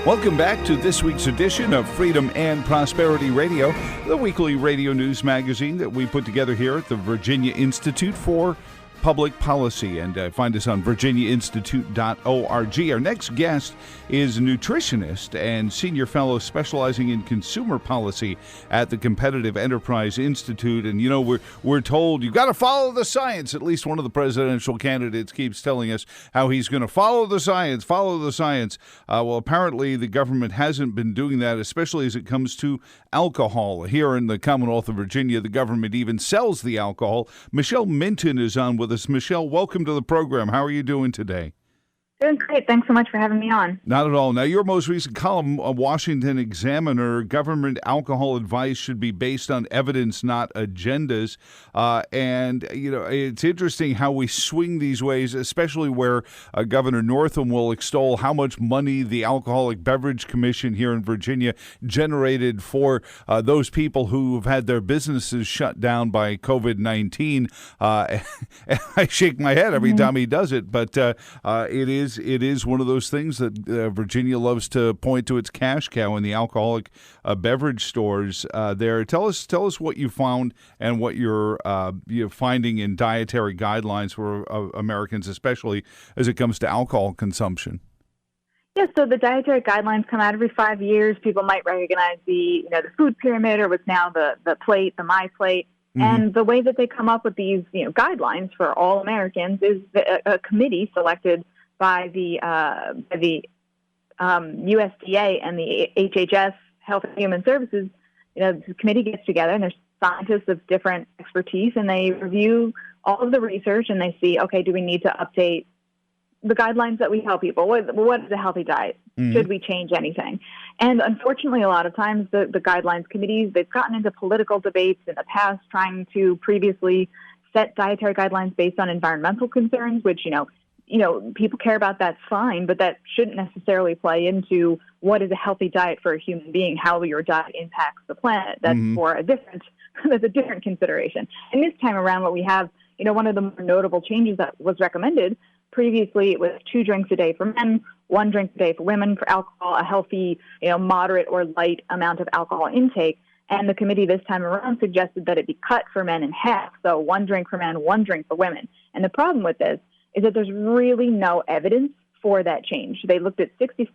Welcome back to this week's edition of Freedom and Prosperity Radio, the weekly radio news magazine that we put together here at the Virginia Institute for Public Policy. And find us on virginiainstitute.org. Our next guest is a nutritionist and senior fellow specializing in consumer policy at the Competitive Enterprise Institute. And, you know, we're told you've got to follow the science. At least one of the presidential candidates keeps telling us how he's going to follow the science, follow the science. Well, apparently the government hasn't been doing that, especially as it comes to alcohol. Here in the Commonwealth of Virginia, the government even sells the alcohol. Michele Minton is on with us. Michele, welcome to the program. How are you doing today? Doing great. Thanks so much for having me on. Not at all. Now, your most recent column, Washington Examiner, government alcohol advice should be based on evidence, not agendas. And, you know, it's interesting how we swing these ways, especially where Governor Northam will extol how much money the Alcoholic Beverage Commission here in Virginia generated for those people who have had their businesses shut down by COVID-19. And I shake my head every time he does it, but it is one of those things that Virginia loves to point to its cash cow in the alcoholic beverage stores there. Tell us what you found and what you're finding in dietary guidelines for Americans, especially as it comes to alcohol consumption. Yeah, so the dietary guidelines come out every 5 years. People might recognize the food pyramid, or what's now the plate, the My Plate. Mm-hmm. And the way that they come up with these guidelines for all Americans is a committee selected by the USDA and the HHS, Health and Human Services. The committee gets together, and there's scientists of different expertise, and they review all of the research, and they see, okay, do we need to update the guidelines that we tell people? What is a healthy diet? Mm-hmm. Should we change anything? And unfortunately, a lot of times the guidelines committees, they've gotten into political debates in the past, trying to previously set dietary guidelines based on environmental concerns, which, people care about. That's fine, but that shouldn't necessarily play into what is a healthy diet for a human being, how your diet impacts the planet. That's that's a different consideration. And this time around, what we have, one of the more notable changes that was recommended previously, it was 2 drinks a day for men, 1 drink a day for women for alcohol, a healthy, moderate or light amount of alcohol intake. And the committee this time around suggested that it be cut for men in half. So 1 drink for men, 1 drink for women. And the problem with this is that there's really no evidence for that change. They looked at 60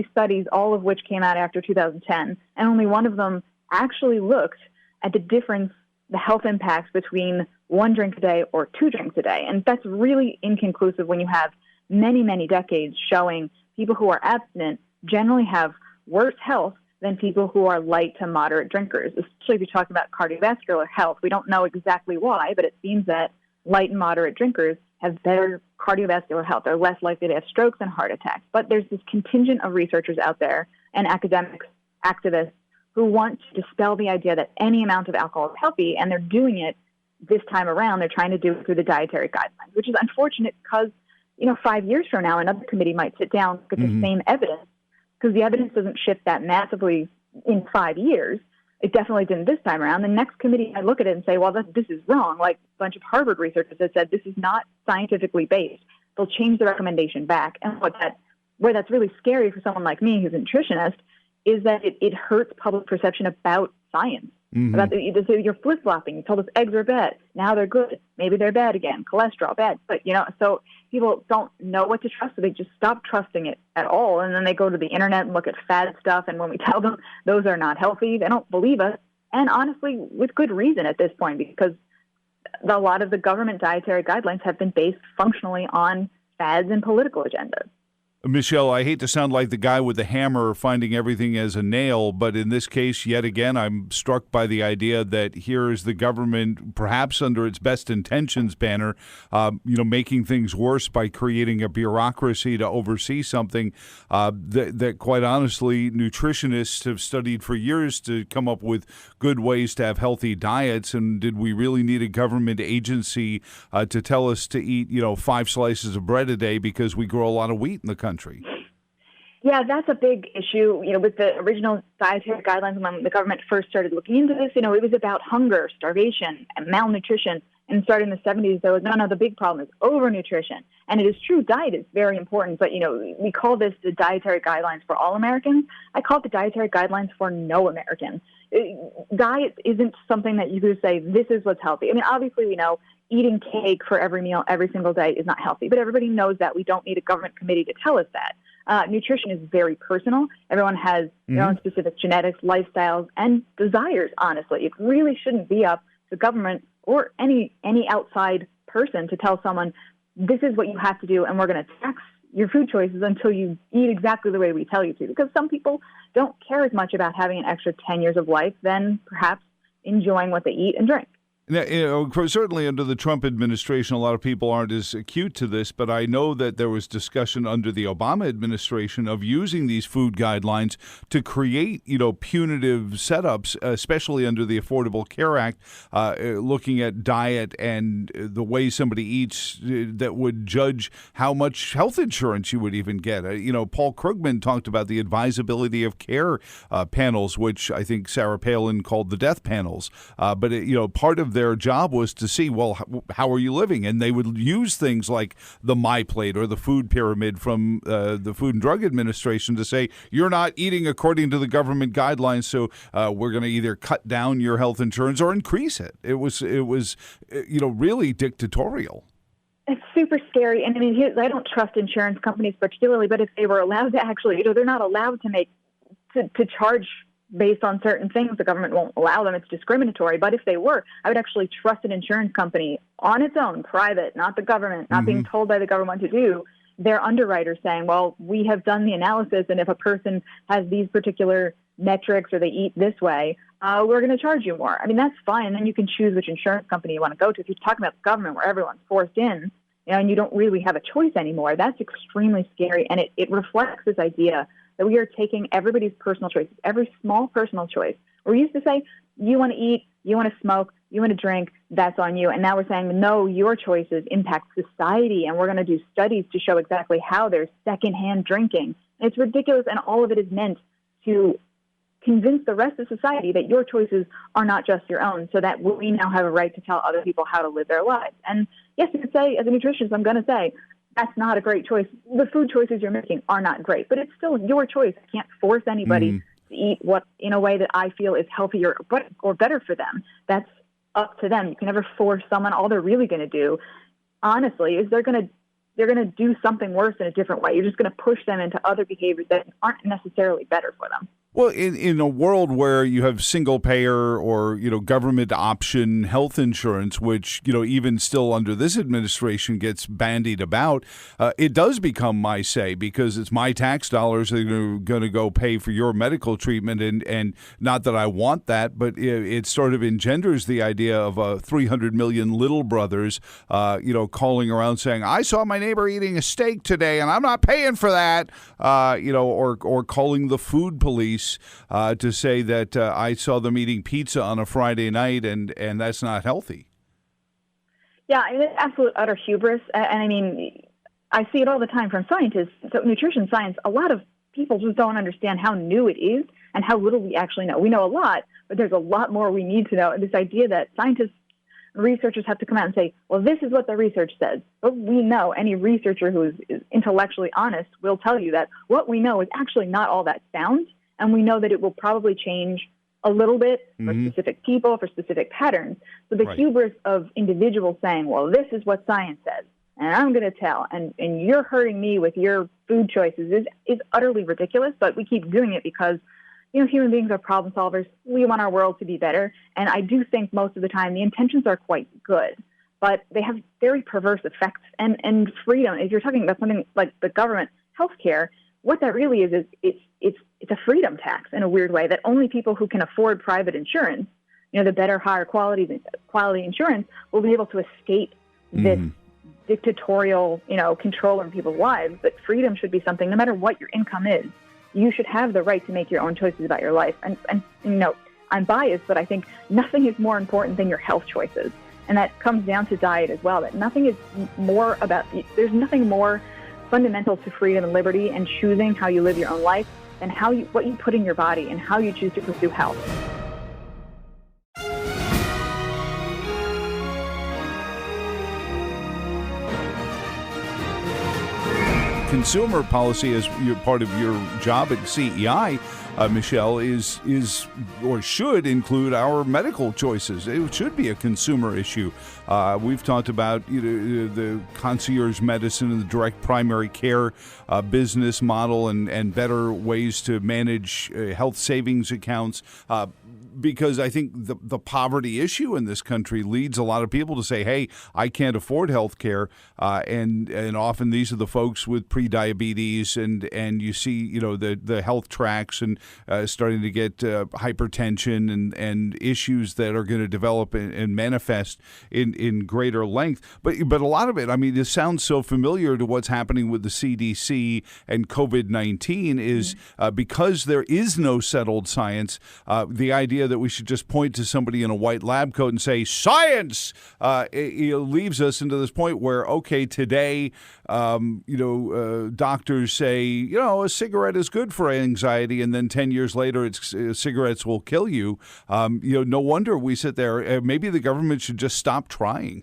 studies, all of which came out after 2010, and only one of them actually looked at the difference, the health impacts between 1 drink a day or 2 drinks a day. And that's really inconclusive when you have many, many decades showing people who are abstinent generally have worse health than people who are light to moderate drinkers, especially if you're talking about cardiovascular health. We don't know exactly why, but it seems that light and moderate drinkers have better cardiovascular health. They're less likely to have strokes and heart attacks. But there's this contingent of researchers out there and academics, activists, who want to dispel the idea that any amount of alcohol is healthy, and they're doing it this time around. They're trying to do it through the dietary guidelines, which is unfortunate because, 5 years from now, another committee might sit down and look at the same evidence, because the evidence doesn't shift that massively in 5 years. It definitely didn't this time around. The next committee might look at it and say, well, this is wrong. Like a bunch of Harvard researchers that said this is not scientifically based. They'll change the recommendation back. And where that's really scary for someone like me who's a nutritionist is that it hurts public perception about science. Mm-hmm. So you're flip-flopping. You told us eggs are bad. Now they're good. Maybe they're bad again. Cholesterol, bad. But, so people don't know what to trust, so they just stop trusting it at all. And then they go to the internet and look at fad stuff. And when we tell them those are not healthy, they don't believe us. And honestly, with good reason at this point, because a lot of the government dietary guidelines have been based functionally on fads and political agendas. Michele, I hate to sound like the guy with the hammer finding everything as a nail, but in this case, yet again, I'm struck by the idea that here is the government, perhaps under its best intentions banner, making things worse by creating a bureaucracy to oversee something that, quite honestly, nutritionists have studied for years to come up with good ways to have healthy diets. And did we really need a government agency to tell us to eat, 5 slices of bread a day because we grow a lot of wheat in the country? Yeah, that's a big issue. With the original dietary guidelines, when the government first started looking into this, it was about hunger, starvation, and malnutrition. And starting in the 70s, there was, no, the big problem is overnutrition. And it is true, diet is very important, but, we call this the dietary guidelines for all Americans. I call it the dietary guidelines for no Americans. Diet isn't something that you could say, this is what's healthy. I mean, obviously, we know eating cake for every meal every single day is not healthy, but everybody knows that. We don't need a government committee to tell us that. Nutrition is very personal. Everyone has their own specific genetics, lifestyles, and desires, honestly. It really shouldn't be up to government or any outside person to tell someone, this is what you have to do, and we're going to tax your food choices until you eat exactly the way we tell you to. Because some people don't care as much about having an extra 10 years of life than perhaps enjoying what they eat and drink. Now, certainly under the Trump administration, a lot of people aren't as acute to this, but I know that there was discussion under the Obama administration of using these food guidelines to create, punitive setups, especially under the Affordable Care Act, looking at diet and the way somebody eats that would judge how much health insurance you would even get. Paul Krugman talked about the advisability of care panels, which I think Sarah Palin called the death panels. But part of their job was to see, well, how are you living? And they would use things like the My Plate or the food pyramid from the Food and Drug Administration to say, you're not eating according to the government guidelines, so we're going to either cut down your health insurance or increase it. It was really dictatorial. It's super scary. And I mean, I don't trust insurance companies particularly, but if they were allowed to actually, they're not allowed to charge based on certain things. The government won't allow them. It's discriminatory. But if they were, I would actually trust an insurance company on its own, private, not the government, not being told by the government what to do. Their underwriters saying, well, we have done the analysis, and if a person has these particular metrics or they eat this way, we're going to charge you more. I mean, that's fine. And then you can choose which insurance company you want to go to. If you're talking about the government where everyone's forced in, and you don't really have a choice anymore, that's extremely scary. And it reflects this idea that we are taking everybody's personal choices, every small personal choice. We used to say, you want to eat, you want to smoke, you want to drink, that's on you. And now we're saying, no, your choices impact society, and we're going to do studies to show exactly how there's secondhand drinking. And it's ridiculous, and all of it is meant to convince the rest of society that your choices are not just your own, so that we now have a right to tell other people how to live their lives. And yes, you could say, as a nutritionist, I'm going to say, that's not a great choice. The food choices you're making are not great, but it's still your choice. I can't force anybody to eat what in a way that I feel is healthier or better for them. That's up to them. You can never force someone. All they're really going to do, honestly, is they're going to do something worse in a different way. You're just going to push them into other behaviors that aren't necessarily better for them. Well, in a world where you have single payer or, government option health insurance, which, even still under this administration gets bandied about, it does become my say, because it's my tax dollars that are going to go pay for your medical treatment. And not that I want that, but it sort of engenders the idea of 300 million little brothers, calling around saying, I saw my neighbor eating a steak today and I'm not paying for that, or calling the food police to say that I saw them eating pizza on a Friday night and that's not healthy. Yeah, I mean, it's absolute utter hubris. And I mean, I see it all the time from scientists. So nutrition science, a lot of people just don't understand how new it is and how little we actually know. We know a lot, but there's a lot more we need to know. And this idea that scientists and researchers have to come out and say, well, this is what the research says. But we know any researcher who is intellectually honest will tell you that what we know is actually not all that sound. And we know that it will probably change a little bit for specific people, for specific patterns. So the hubris of individuals saying, well, this is what science says, and I'm going to tell, and you're hurting me with your food choices is utterly ridiculous. But we keep doing it because, human beings are problem solvers. We want our world to be better. And I do think most of the time the intentions are quite good, but they have very perverse effects. And freedom, if you're talking about something like the government healthcare, what that really is it's a freedom tax in a weird way, that only people who can afford private insurance, the better, higher quality insurance, will be able to escape this dictatorial, control over people's lives. But freedom should be something, no matter what your income is, you should have the right to make your own choices about your life. And I'm biased, but I think nothing is more important than your health choices. And that comes down to diet as well, that nothing is more there's nothing more fundamental to freedom and liberty and choosing how you live your own life and what you put in your body and how you choose to pursue health. consumer policy, as you're part of your job at CEI, Michele, is or should include our medical choices. It should be a consumer issue. We've talked about the concierge medicine and the direct primary care business model and better ways to manage health savings accounts. Because I think the poverty issue in this country leads a lot of people to say, hey, I can't afford health care. And often these are the folks with prediabetes and you see, the health tracks and starting to get hypertension and issues that are going to develop and manifest in greater length. But a lot of it, I mean, this sounds so familiar to what's happening with the CDC and COVID-19 is because there is no settled science, the idea that we should just point to somebody in a white lab coat and say, science, it leaves us into this point where, okay, today, doctors say, a cigarette is good for anxiety, and then 10 years later, cigarettes will kill you. No wonder we sit there. Maybe the government should just stop trying.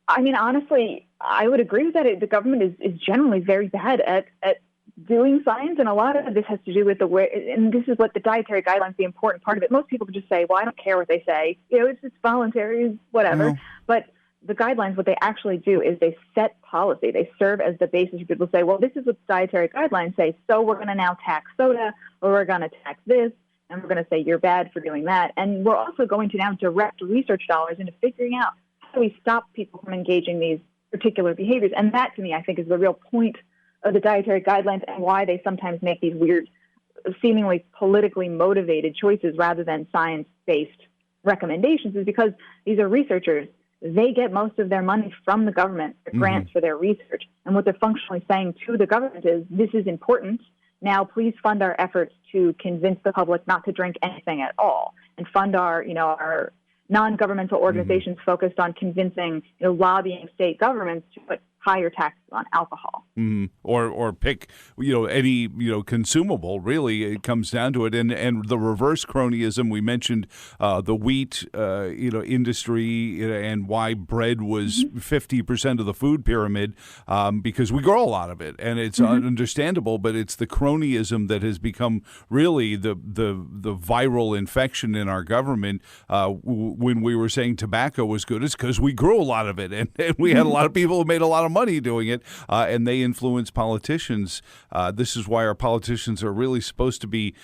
I mean, honestly, I would agree with that. The government is generally very bad at doing science, and a lot of this has to do with the way, and this is what the dietary guidelines, the important part of it. Most people just say, well, I don't care what they say. It's voluntary, whatever. But the guidelines, what they actually do is they set policy. They serve as the basis for people to say, well, this is what the dietary guidelines say, so we're going to now tax soda, or we're going to tax this, and we're going to say you're bad for doing that. And we're also going to now direct research dollars into figuring out how do we stop people from engaging these particular behaviors. And that, to me, I think is the real point of the dietary guidelines and why they sometimes make these weird, seemingly politically motivated choices rather than science-based recommendations, is because these are researchers. They get most of their money from the government, the grants for their research. And what they're functionally saying to the government is, this is important. Now, please fund our efforts to convince the public not to drink anything at all, and fund our non-governmental organizations focused on convincing, lobbying state governments to put higher taxes on alcohol. Or pick, any, consumable, really, it comes down to it. And the reverse cronyism, we mentioned the wheat, industry and why bread was 50% of the food pyramid because we grow a lot of it. And it's understandable, but it's the cronyism that has become really the viral infection in our government. When we were saying tobacco was good, it's because we grew a lot of it. And we had a lot of people who made a lot of money doing it, and they influence politicians. This is why our politicians are really supposed to be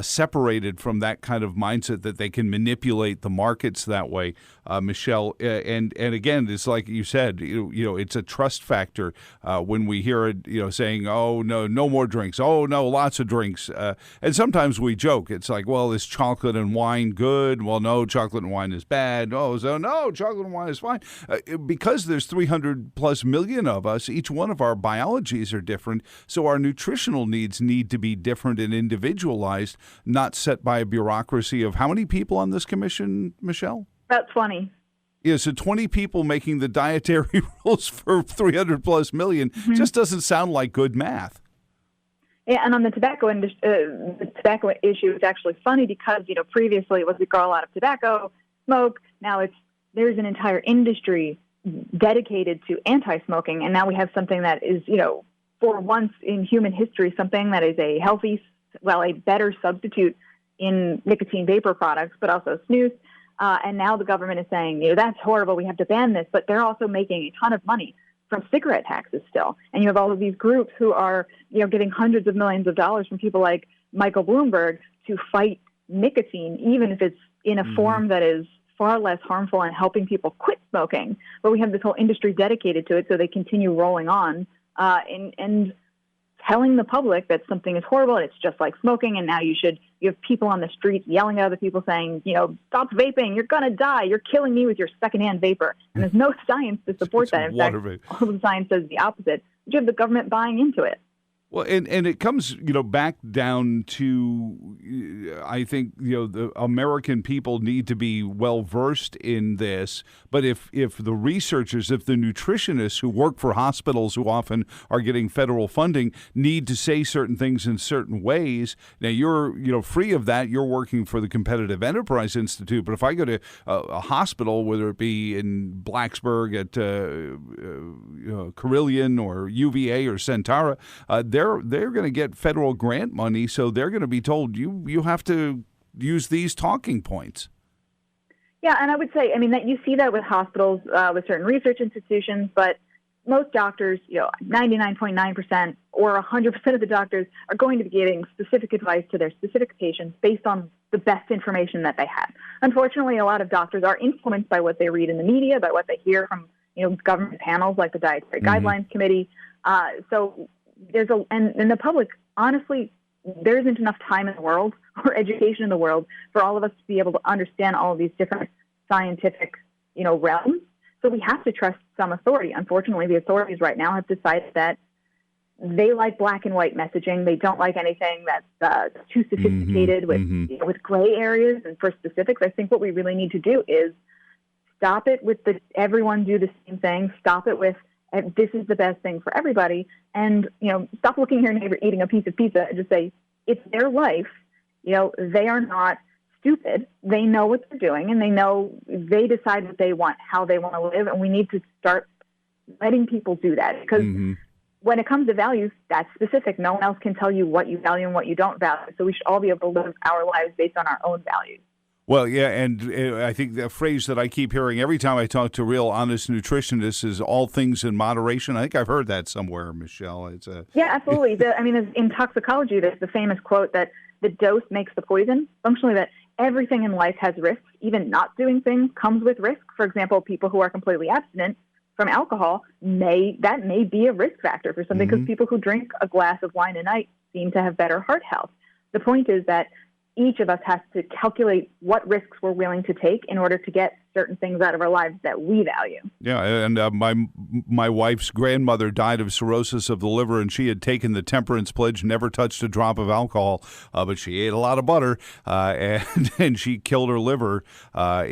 separated from that kind of mindset that they can manipulate the markets that way, Michele. And again, it's like you said, it's a trust factor when we hear it, saying, oh, no more drinks. Oh, no, lots of drinks. And sometimes we joke. It's like, well, is chocolate and wine good? Well, no, chocolate and wine is bad. Oh, so no, chocolate and wine is fine. Because there's 300 plus million of us, each one of our biologies are different, so our nutritional needs need to be different and individualized, not set by a bureaucracy of how many people on this commission, Michele? About 20. Yeah, so 20 people making the dietary rules for 300 plus million just doesn't sound like good math. Yeah, and on the tobacco issue, it's actually funny because, previously it was we grow a lot of tobacco, smoke. Now there's an entire industry dedicated to anti-smoking, and now we have something that is, for once in human history, something that is a better substitute in nicotine vapor products, but also snus. And now the government is saying, that's horrible, we have to ban this, but they're also making a ton of money from cigarette taxes still. And you have all of these groups who are, getting hundreds of millions of dollars from people like Michael Bloomberg to fight nicotine, even if it's in a form that is far less harmful and helping people quit smoking. But we have this whole industry dedicated to it, so they continue rolling on and telling the public that something is horrible and it's just like smoking, and now you have people on the streets yelling at other people saying, stop vaping, you're going to die, you're killing me with your secondhand vapor. And there's no science to support that. In fact, all the science says the opposite. But you have the government buying into it. Well, and it comes, back down to, I think, the American people need to be well versed in this. But if the researchers, if the nutritionists who work for hospitals who often are getting federal funding need to say certain things in certain ways, now you're, free of that. You're working for the Competitive Enterprise Institute. But if I go to a hospital, whether it be in Blacksburg at Carilion or UVA or Centara, they're going to get federal grant money, so they're going to be told you have to use these talking points. Yeah, and I would say, that you see that with hospitals, with certain research institutions, but most doctors, 99.9% or 100% of the doctors are going to be giving specific advice to their specific patients based on the best information that they have. Unfortunately, a lot of doctors are influenced by what they read in the media, by what they hear from government panels like the Dietary Guidelines Committee. So and the public, honestly, there isn't enough time in the world or education in the world for all of us to be able to understand all of these different scientific, realms. So we have to trust some authority. Unfortunately, the authorities right now have decided that they like black and white messaging. They don't like anything that's too sophisticated with gray areas and for specifics. I think what we really need to do is stop it with everyone do the same thing. Stop it with this is the best thing for everybody. And, stop looking at your neighbor eating a piece of pizza and just say, it's their life. They are not stupid. They know what they're doing and they decide what they want, how they want to live. And we need to start letting people do that because when it comes to values, that's specific. No one else can tell you what you value and what you don't value. So we should all be able to live our lives based on our own values. Well, yeah, and I think the phrase that I keep hearing every time I talk to real honest nutritionists is all things in moderation. I think I've heard that somewhere, Michele. Yeah, absolutely. In toxicology, there's the famous quote that the dose makes the poison. Functionally, that everything in life has risks. Even not doing things comes with risk. For example, people who are completely abstinent from alcohol may be a risk factor for something because people who drink a glass of wine a night seem to have better heart health. The point is that each of us has to calculate what risks we're willing to take in order to get certain things out of our lives that we value. Yeah, and my wife's grandmother died of cirrhosis of the liver, and she had taken the temperance pledge, never touched a drop of alcohol, but she ate a lot of butter, and she killed her liver. So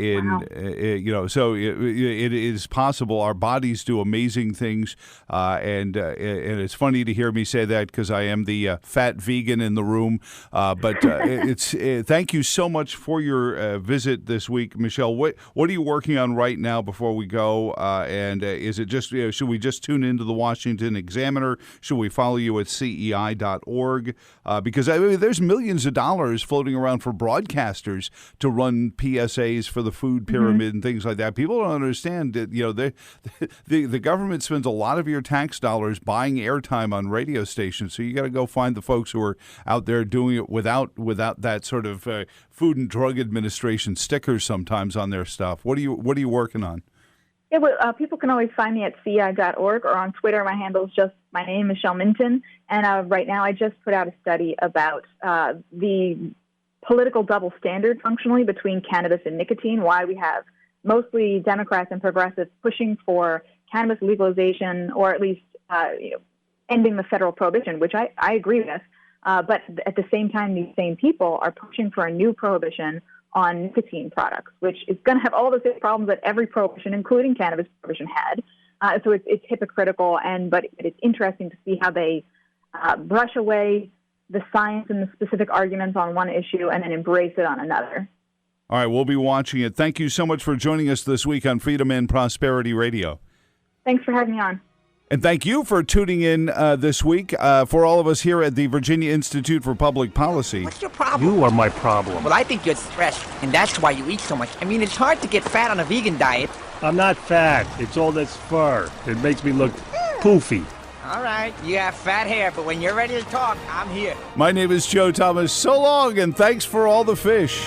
it is possible. Our bodies do amazing things, and it's funny to hear me say that because I am the fat vegan in the room. But thank you so much for your visit this week, Michele. What are you working on right now before we go? And is it just should we just tune into the Washington Examiner? Should we follow you at CEI.org? Because there's millions of dollars floating around for broadcasters to run PSAs for the food pyramid and things like that. People don't understand that the government spends a lot of your tax dollars buying airtime on radio stations. So you got to go find the folks who are out there doing it without that sort of Food and Drug Administration stickers sometimes on their stuff. What are you working on? Yeah, well, people can always find me at CI.org or on Twitter. My handle is just my name, Michele Minton. And right now I just put out a study about the political double standard functionally between cannabis and nicotine, why we have mostly Democrats and progressives pushing for cannabis legalization or at least ending the federal prohibition, which I agree with. But at the same time, these same people are pushing for a new prohibition on nicotine products, which is going to have all the same problems that every prohibition, including cannabis prohibition, had. So it's hypocritical, but it's interesting to see how they brush away the science and the specific arguments on one issue and then embrace it on another. All right, we'll be watching it. Thank you so much for joining us this week on Freedom and Prosperity Radio. Thanks for having me on. And thank you for tuning in this week. For all of us here at the Virginia Institute for Public Policy. What's your problem? You are my problem. Well, I think you're stressed, and that's why you eat so much. I mean, it's hard to get fat on a vegan diet. I'm not fat. It's all this fur. It makes me look poofy. All right, you have fat hair, but when you're ready to talk, I'm here. My name is Joe Thomas. So long, and thanks for all the fish.